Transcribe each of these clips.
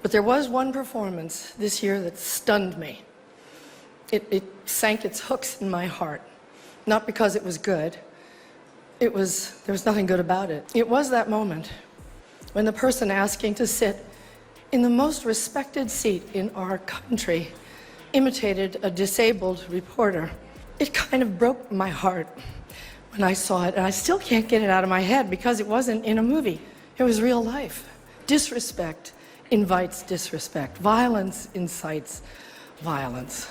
But there was one performance this year that stunned me. It sank its hooks in my heart. Not because it was good. There was nothing good about it. It was that moment when the person asking to sit in the most respected seat in our country imitated a disabled reporter. It kind of broke my heart when I saw it, and I still can't get it out of my head because it wasn't in a movie. It was real life. Disrespect invites disrespect. Violence incites violence.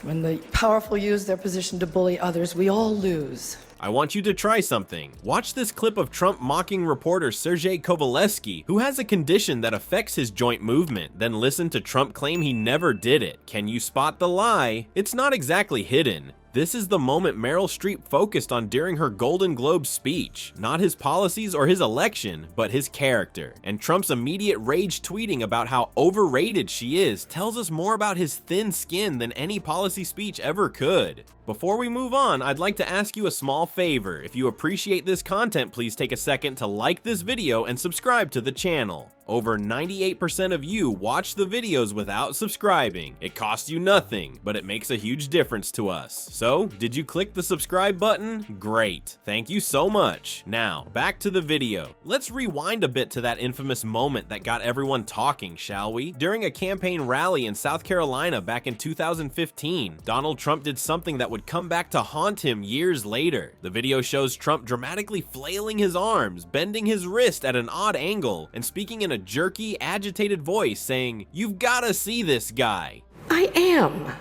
When the powerful use their position to bully others, we all lose. I want you to try something. Watch this clip of Trump mocking reporter Serge Kovaleski, who has a condition that affects his joint movement, then listen to Trump claim he never did it. Can you spot the lie? It's not exactly hidden. This is the moment Meryl Streep focused on during her Golden Globe speech. Not his policies or his election, but his character. And Trump's immediate rage tweeting about how overrated she is tells us more about his thin skin than any policy speech ever could. Before we move on, I'd like to ask you a small favor. If you appreciate this content, please take a second to like this video and subscribe to the channel. Over 98% of you watch the videos without subscribing. It costs you nothing, but it makes a huge difference to us. So, did you click the subscribe button? Great. Thank you so much. Now, back to the video. Let's rewind a bit to that infamous moment that got everyone talking, shall we? During a campaign rally in South Carolina back in 2015, Donald Trump did something that would come back to haunt him years later. The video shows Trump dramatically flailing his arms, bending his wrist at an odd angle, and speaking in a jerky, agitated voice saying, "You've gotta see this guy." I am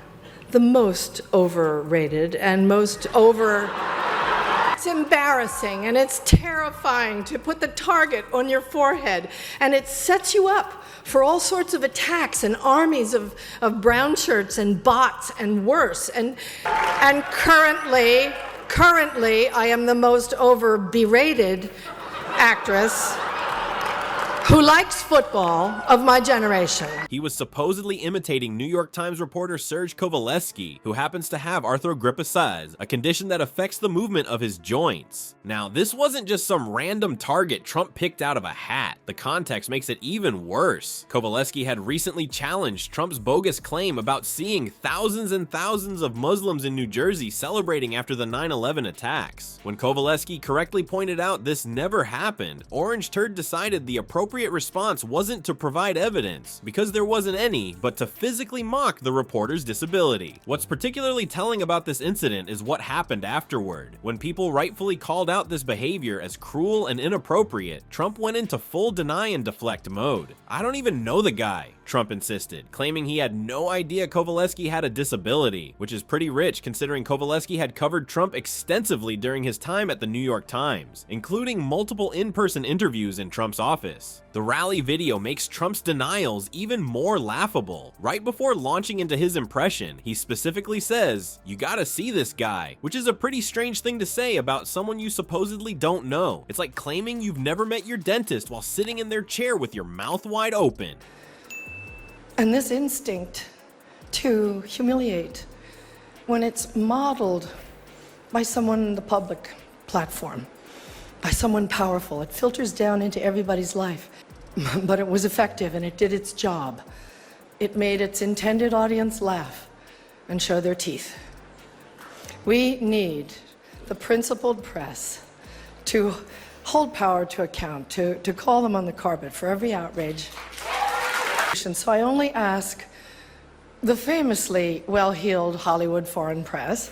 the most overrated and most It's embarrassing and it's terrifying to put the target on your forehead, and it sets you up for all sorts of attacks and armies of brown shirts and bots and worse. And currently I am the most berated actress who likes football of my generation. He was supposedly imitating New York Times reporter Serge Kovaleski, who happens to have arthrogryposis, a condition that affects the movement of his joints. Now, this wasn't just some random target Trump picked out of a hat. The context makes it even worse. Kovaleski had recently challenged Trump's bogus claim about seeing thousands and thousands of Muslims in New Jersey celebrating after the 9/11 attacks. When Kovaleski correctly pointed out this never happened, Orange Turd decided the appropriate response wasn't to provide evidence, because there wasn't any, but to physically mock the reporter's disability. What's particularly telling about this incident is what happened afterward. When people rightfully called out this behavior as cruel and inappropriate, Trump went into full deny and deflect mode. "I don't even know the guy," Trump insisted, claiming he had no idea Kovaleski had a disability, which is pretty rich considering Kovaleski had covered Trump extensively during his time at the New York Times, including multiple in-person interviews in Trump's office. The rally video makes Trump's denials even more laughable. Right before launching into his impression, he specifically says, "You gotta see this guy," which is a pretty strange thing to say about someone you supposedly don't know. It's like claiming you've never met your dentist while sitting in their chair with your mouth wide open. And this instinct to humiliate, when it's modeled by someone in the public platform, by someone powerful, it filters down into everybody's life. But it was effective and it did its job. It made its intended audience laugh and show their teeth. We need the principled press to hold power to account, to call them on the carpet for every outrage. So I only ask the famously well-heeled Hollywood foreign press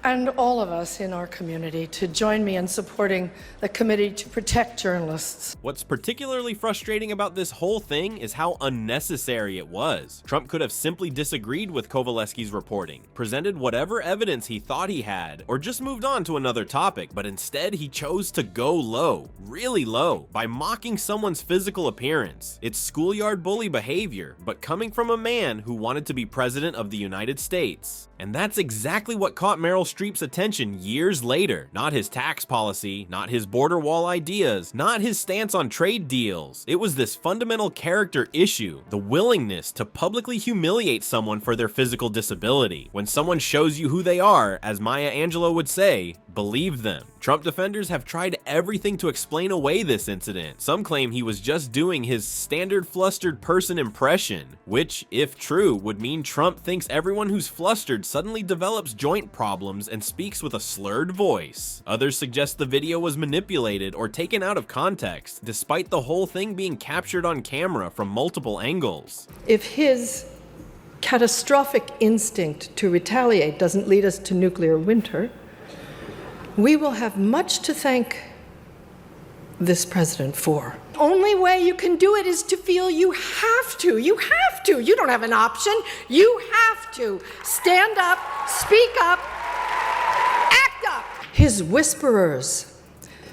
and all of us in our community to join me in supporting the Committee to Protect Journalists. What's particularly frustrating about this whole thing is how unnecessary it was. Trump could have simply disagreed with Kovaleski's reporting, presented whatever evidence he thought he had, or just moved on to another topic, but instead he chose to go low, really low, by mocking someone's physical appearance. It's schoolyard bully behavior, but coming from a man who wanted to be president of the United States. And that's exactly what caught Meryl Streep's attention years later. Not his tax policy, not his border wall ideas, not his stance on trade deals. It was this fundamental character issue, the willingness to publicly humiliate someone for their physical disability. When someone shows you who they are, as Maya Angelou would say, believe them. Trump defenders have tried everything to explain away this incident. Some claim he was just doing his standard flustered person impression, which, if true, would mean Trump thinks everyone who's flustered suddenly develops joint problems and speaks with a slurred voice. Others suggest the video was manipulated or taken out of context, despite the whole thing being captured on camera from multiple angles. If his catastrophic instinct to retaliate doesn't lead us to nuclear winter, we will have much to thank this president for. The only way you can do it is to feel you have to. You have to. You don't have an option. You have to. Stand up, speak up, act up. His whisperers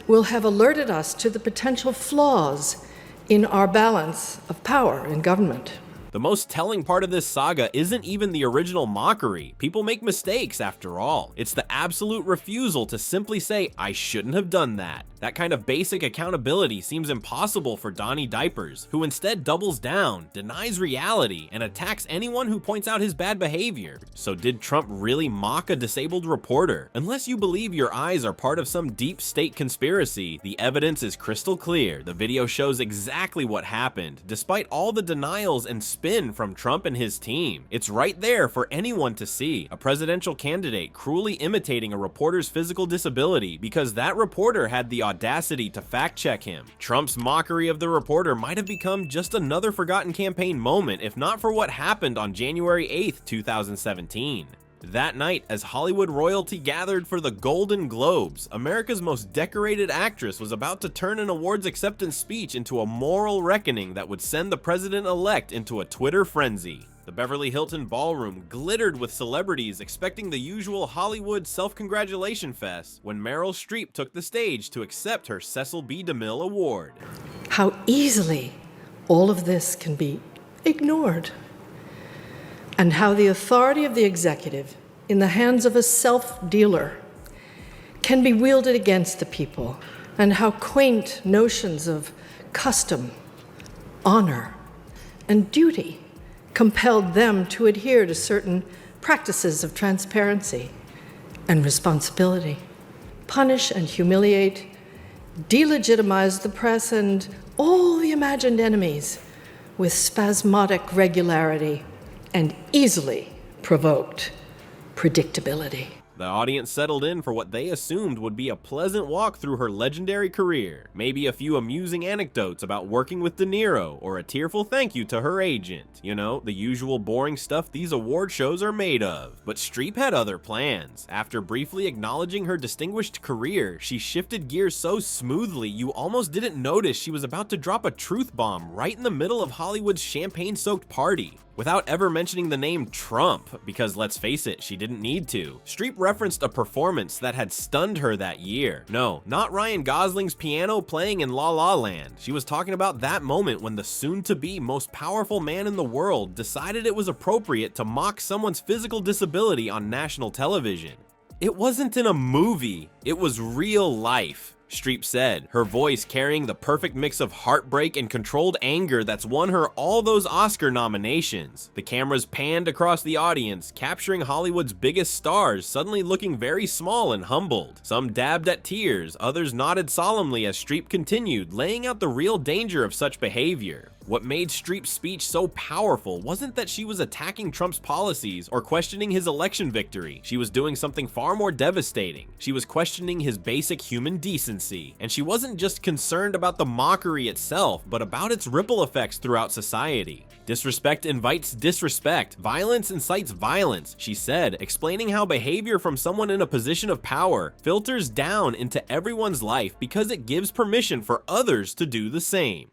will have alerted us to the potential flaws in our balance of power in government. The most telling part of this saga isn't even the original mockery. People make mistakes after all. It's the absolute refusal to simply say, I shouldn't have done that. That kind of basic accountability seems impossible for Donnie Diapers, who instead doubles down, denies reality, and attacks anyone who points out his bad behavior. So did Trump really mock a disabled reporter? Unless you believe your eyes are part of some deep state conspiracy, the evidence is crystal clear. The video shows exactly what happened, despite all the denials and spin from Trump and his team. It's right there for anyone to see. A presidential candidate cruelly imitating a reporter's physical disability because that reporter had the audacity to fact-check him. Trump's mockery of the reporter might have become just another forgotten campaign moment if not for what happened on January 8th, 2017. That night, as Hollywood royalty gathered for the Golden Globes, America's most decorated actress was about to turn an awards acceptance speech into a moral reckoning that would send the president-elect into a Twitter frenzy. The Beverly Hilton ballroom glittered with celebrities expecting the usual Hollywood self-congratulation fest when Meryl Streep took the stage to accept her Cecil B. DeMille Award. How easily all of this can be ignored, and how the authority of the executive in the hands of a self-dealer can be wielded against the people, and how quaint notions of custom, honor, and duty compelled them to adhere to certain practices of transparency and responsibility, punish and humiliate, delegitimize the press and all the imagined enemies with spasmodic regularity and easily provoked predictability. The audience settled in for what they assumed would be a pleasant walk through her legendary career. Maybe a few amusing anecdotes about working with De Niro, or a tearful thank you to her agent. You know, the usual boring stuff these award shows are made of. But Streep had other plans. After briefly acknowledging her distinguished career, she shifted gears so smoothly you almost didn't notice she was about to drop a truth bomb right in the middle of Hollywood's champagne-soaked party, without ever mentioning the name Trump, because let's face it, she didn't need to. Streep referenced a performance that had stunned her that year. No, not Ryan Gosling's piano playing in La La Land. She was talking about that moment when the soon-to-be most powerful man in the world decided it was appropriate to mock someone's physical disability on national television. It wasn't in a movie, it was real life, Streep said, her voice carrying the perfect mix of heartbreak and controlled anger that's won her all those Oscar nominations. The cameras panned across the audience, capturing Hollywood's biggest stars suddenly looking very small and humbled. Some dabbed at tears, others nodded solemnly as Streep continued, laying out the real danger of such behavior. What made Streep's speech so powerful wasn't that she was attacking Trump's policies or questioning his election victory. She was doing something far more devastating. She was questioning his basic human decency. And she wasn't just concerned about the mockery itself, but about its ripple effects throughout society. Disrespect invites disrespect. Violence incites violence, she said, explaining how behavior from someone in a position of power filters down into everyone's life because it gives permission for others to do the same.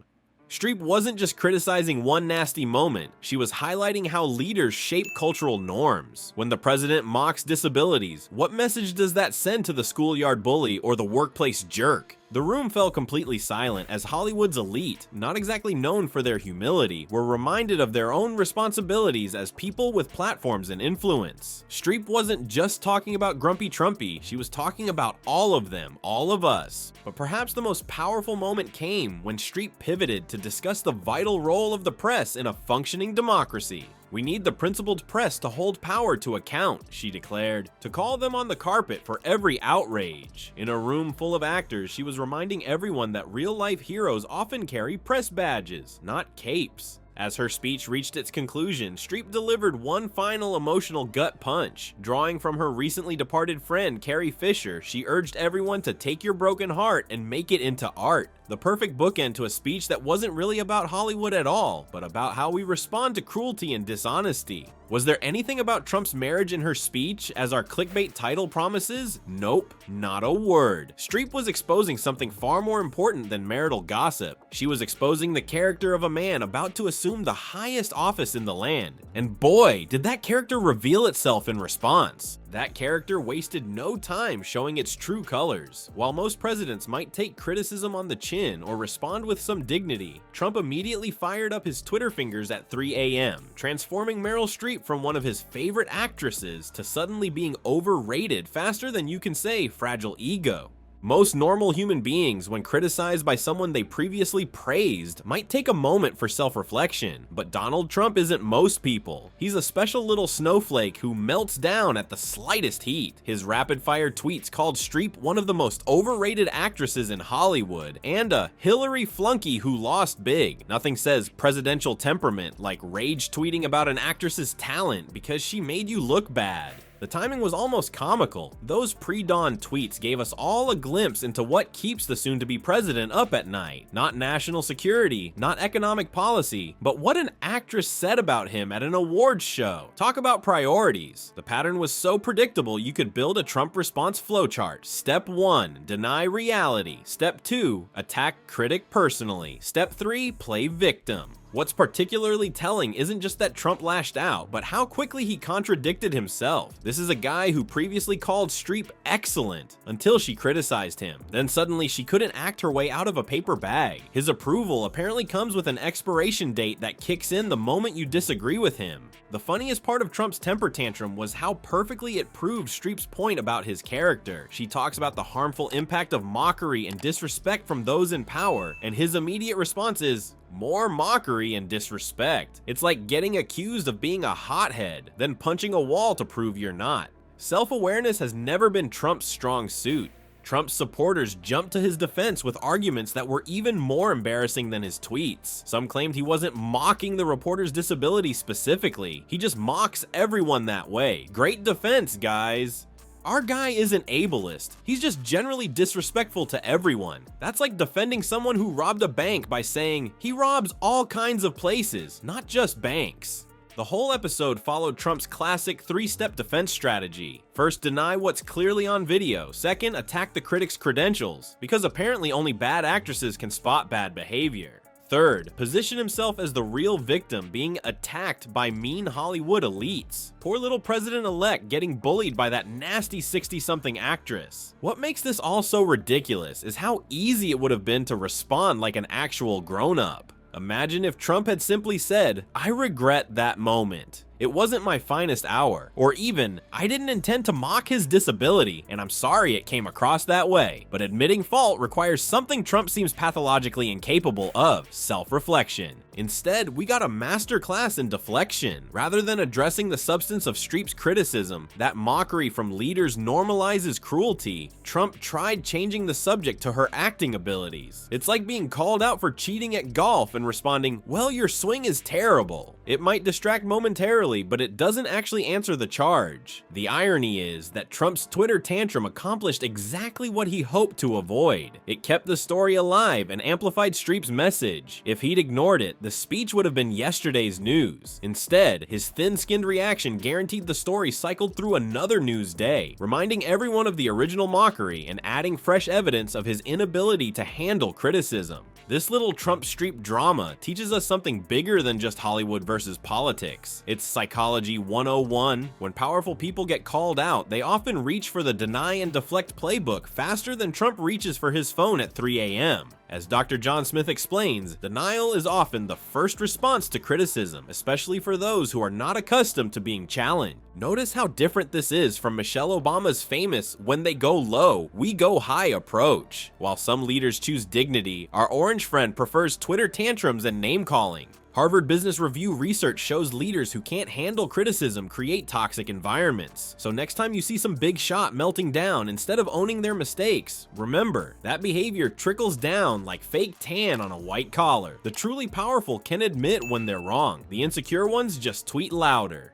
Streep wasn't just criticizing one nasty moment, she was highlighting how leaders shape cultural norms. When the president mocks disabilities, what message does that send to the schoolyard bully or the workplace jerk? The room fell completely silent as Hollywood's elite, not exactly known for their humility, were reminded of their own responsibilities as people with platforms and influence. Streep wasn't just talking about Grumpy Trumpy, she was talking about all of them, all of us. But perhaps the most powerful moment came when Streep pivoted to discuss the vital role of the press in a functioning democracy. "We need the principled press to hold power to account," she declared, "to call them on the carpet for every outrage." In a room full of actors, she was reminding everyone that real-life heroes often carry press badges, not capes. As her speech reached its conclusion, Streep delivered one final emotional gut punch. Drawing from her recently departed friend Carrie Fisher, she urged everyone to take your broken heart and make it into art. The perfect bookend to a speech that wasn't really about Hollywood at all, but about how we respond to cruelty and dishonesty. Was there anything about Trump's marriage in her speech, as our clickbait title promises? Nope, not a word. Streep was exposing something far more important than marital gossip. She was exposing the character of a man about to assume the highest office in the land. And boy, did that character reveal itself in response. That character wasted no time showing its true colors. While most presidents might take criticism on the chin or respond with some dignity, Trump immediately fired up his Twitter fingers at 3 a.m., transforming Meryl Streep from one of his favorite actresses to suddenly being overrated faster than you can say fragile ego. Most normal human beings, when criticized by someone they previously praised, might take a moment for self-reflection, but Donald Trump isn't most people. He's a special little snowflake who melts down at the slightest heat. His rapid-fire tweets called Streep one of the most overrated actresses in Hollywood, and a Hillary flunky who lost big. Nothing says presidential temperament like rage tweeting about an actress's talent because she made you look bad. The timing was almost comical. Those pre-dawn tweets gave us all a glimpse into what keeps the soon-to-be president up at night. Not national security, not economic policy, but what an actress said about him at an awards show. Talk about priorities. The pattern was so predictable you could build a Trump response flowchart. Step 1, deny reality. Step 2, attack critic personally. Step 3, play victim. What's particularly telling isn't just that Trump lashed out, but how quickly he contradicted himself. This is a guy who previously called Streep excellent until she criticized him. Then suddenly she couldn't act her way out of a paper bag. His approval apparently comes with an expiration date that kicks in the moment you disagree with him. The funniest part of Trump's temper tantrum was how perfectly it proved Streep's point about his character. She talks about the harmful impact of mockery and disrespect from those in power, and his immediate response is, more mockery and disrespect. It's like getting accused of being a hothead, then punching a wall to prove you're not. Self-awareness has never been Trump's strong suit. Trump's supporters jumped to his defense with arguments that were even more embarrassing than his tweets. Some claimed he wasn't mocking the reporter's disability specifically, he just mocks everyone that way. Great defense, guys. Our guy isn't ableist, he's just generally disrespectful to everyone. That's like defending someone who robbed a bank by saying, he robs all kinds of places, not just banks. The whole episode followed Trump's classic three-step defense strategy. First, deny what's clearly on video. Second, attack the critic's credentials, because apparently only bad actresses can spot bad behavior. Third, position himself as the real victim being attacked by mean Hollywood elites. Poor little president-elect getting bullied by that nasty 60-something actress. What makes this all so ridiculous is how easy it would have been to respond like an actual grown-up. Imagine if Trump had simply said, "I regret that moment. It wasn't my finest hour," or even, "I didn't intend to mock his disability, and I'm sorry it came across that way." But admitting fault requires something Trump seems pathologically incapable of: self-reflection. Instead, we got a masterclass in deflection. Rather than addressing the substance of Streep's criticism, that mockery from leaders normalizes cruelty, Trump tried changing the subject to her acting abilities. It's like being called out for cheating at golf and responding, "Well, your swing is terrible." It might distract momentarily, but it doesn't actually answer the charge. The irony is that Trump's Twitter tantrum accomplished exactly what he hoped to avoid. It kept the story alive and amplified Streep's message. If he'd ignored it, the speech would have been yesterday's news. Instead, his thin-skinned reaction guaranteed the story cycled through another news day, reminding everyone of the original mockery and adding fresh evidence of his inability to handle criticism. This little Trump Streep drama teaches us something bigger than just Hollywood versus politics. It's psychology 101. When powerful people get called out, they often reach for the deny and deflect playbook faster than Trump reaches for his phone at 3 a.m. As Dr. John Smith explains, denial is often the first response to criticism, especially for those who are not accustomed to being challenged. Notice how different this is from Michelle Obama's famous "when they go low, we go high" approach. While some leaders choose dignity, our orange friend prefers Twitter tantrums and name-calling. Harvard Business Review research shows leaders who can't handle criticism create toxic environments. So next time you see some big shot melting down, instead of owning their mistakes, remember, that behavior trickles down like fake tan on a white collar. The truly powerful can admit when they're wrong. The insecure ones just tweet louder.